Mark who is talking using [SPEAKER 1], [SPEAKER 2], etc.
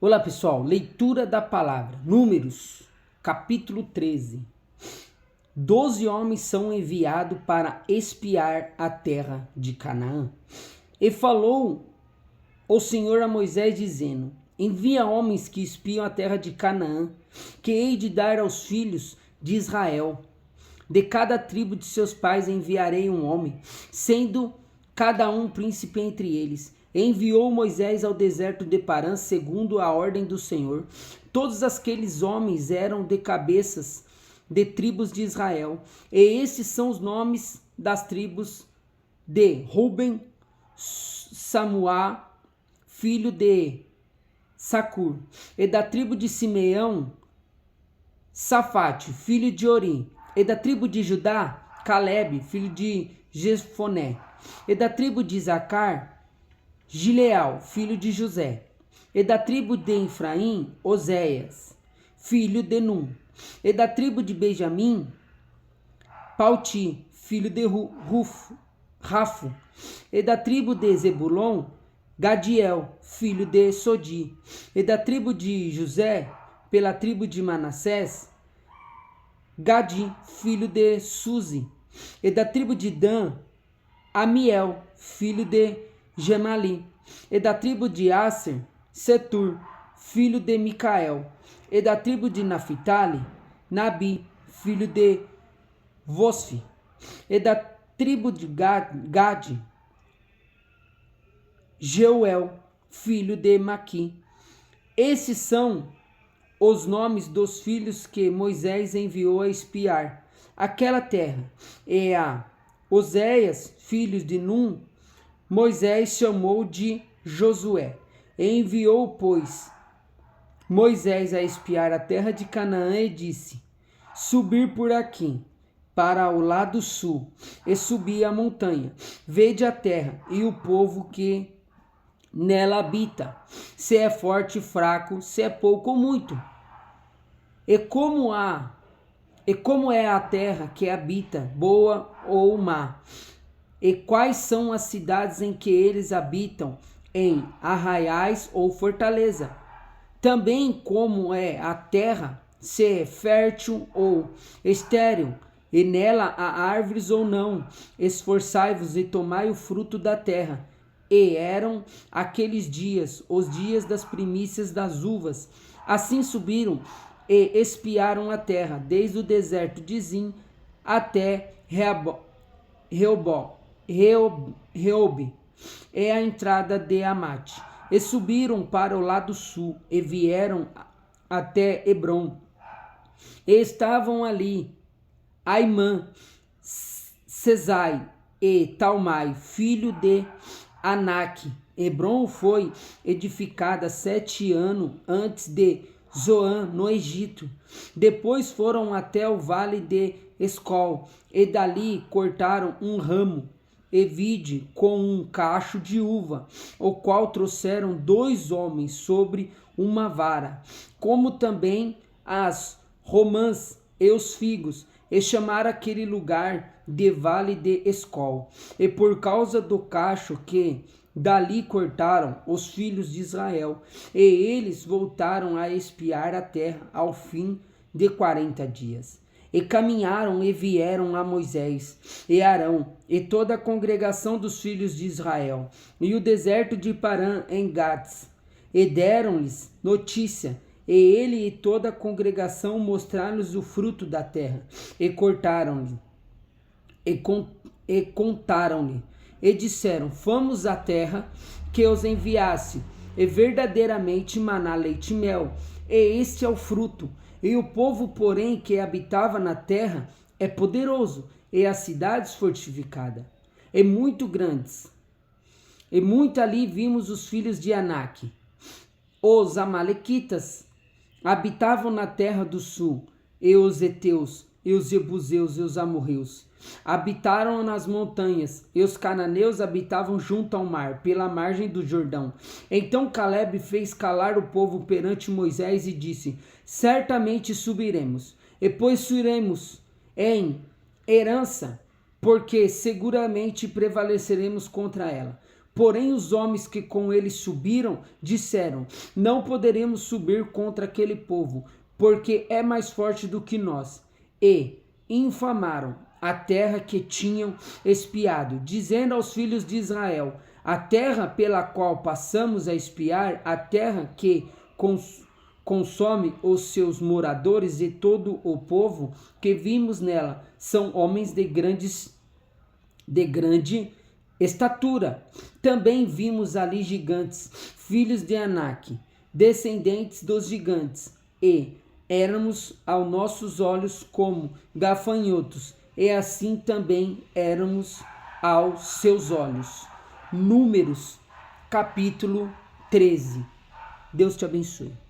[SPEAKER 1] Olá pessoal, leitura da palavra, Números, capítulo 13. 12 homens são enviados para espiar a terra de Canaã. E falou o Senhor a Moisés dizendo: envia homens que espiam a terra de Canaã, que hei de dar aos filhos de Israel. De cada tribo de seus pais enviarei um homem, sendo cada um príncipe entre eles. Enviou Moisés ao deserto de Parã, segundo a ordem do Senhor. Todos aqueles homens eram de cabeças de tribos de Israel. E esses são os nomes das tribos de Ruben: Samuá, filho de Sacur. E da tribo de Simeão, Safate, filho de Orim. E da tribo de Judá, Calebe, filho de Jefoné. E da tribo de Isacar, Gileal, filho de José. E da tribo de Efraim, Oséias, filho de Num. E da tribo de Benjamim, Palti, filho de Rafo. E da tribo de Zebulon, Gadiel, filho de Sodi. E da tribo de José, pela tribo de Manassés, Gadi, filho de Suzi. E da tribo de Dan, Amiel, filho de Gemali. E da tribo de Aser, Setur, filho de Micael. E da tribo de Naphtali, Nabi, filho de Vosfi. E da tribo de Gade, Jeuel, filho de Maqui. Esses são os nomes dos filhos que Moisés enviou a espiar aquela terra. E a Oséias, filho de Num, Moisés chamou de Josué. E enviou, pois, Moisés a espiar a terra de Canaã e disse: subir por aqui, para o lado sul, e subir a montanha. Vede a terra e o povo que nela habita, se é forte e fraco, se é pouco ou muito. E como é a terra que habita, boa ou má? E quais são as cidades em que eles habitam, em arraiais ou fortaleza? Também como é a terra, se é fértil ou estéril, e nela há árvores ou não. Esforçai-vos e tomai o fruto da terra. E eram aqueles dias, os dias das primícias das uvas. Assim subiram e espiaram a terra, desde o deserto de Zim até Reobe, é a entrada de Amate. E subiram para o lado sul, e vieram até Hebron. E estavam ali Aimã, Sesai e Talmai, filho de Anak. Hebron foi edificada 7 anos antes de Zoan, no Egito. Depois foram até o vale de Escol, e dali cortaram um ramo e vide com um cacho de uva, o qual trouxeram 2 homens sobre uma vara, como também as romãs e os figos, e chamaram aquele lugar de vale de Escol. E por causa do cacho que dali cortaram os filhos de Israel, e eles voltaram a espiar a terra ao fim de 40 dias. E caminharam e vieram a Moisés e Arão e toda a congregação dos filhos de Israel e o deserto de Parã em Gades, e deram-lhes notícia. E ele e toda a congregação mostraram-lhes o fruto da terra, e cortaram-lhe, e contaram-lhe, e disseram: fomos à terra que os enviasse, e verdadeiramente maná, leite e mel, e este é o fruto. E o povo, porém, que habitava na terra é poderoso, e as cidades fortificadas, e muito grandes. E muito ali vimos os filhos de Anak. Os amalequitas habitavam na terra do sul, e os heteus, e os jebuseus, e os amorreus habitaram nas montanhas, e os cananeus habitavam junto ao mar, pela margem do Jordão. Então Calebe fez calar o povo perante Moisés e disse: certamente subiremos, e possuiremos em herança, porque seguramente prevaleceremos contra ela. Porém os homens que com ele subiram disseram: não poderemos subir contra aquele povo, porque é mais forte do que nós. E infamaram a terra que tinham espiado, dizendo aos filhos de Israel: a terra pela qual passamos a espiar, a terra que consome os seus moradores e todo o povo que vimos nela, são homens de grande estatura. Também vimos ali gigantes, filhos de Anak, descendentes dos gigantes, e éramos aos nossos olhos como gafanhotos, e assim também éramos aos seus olhos. Números, capítulo 13. Deus te abençoe.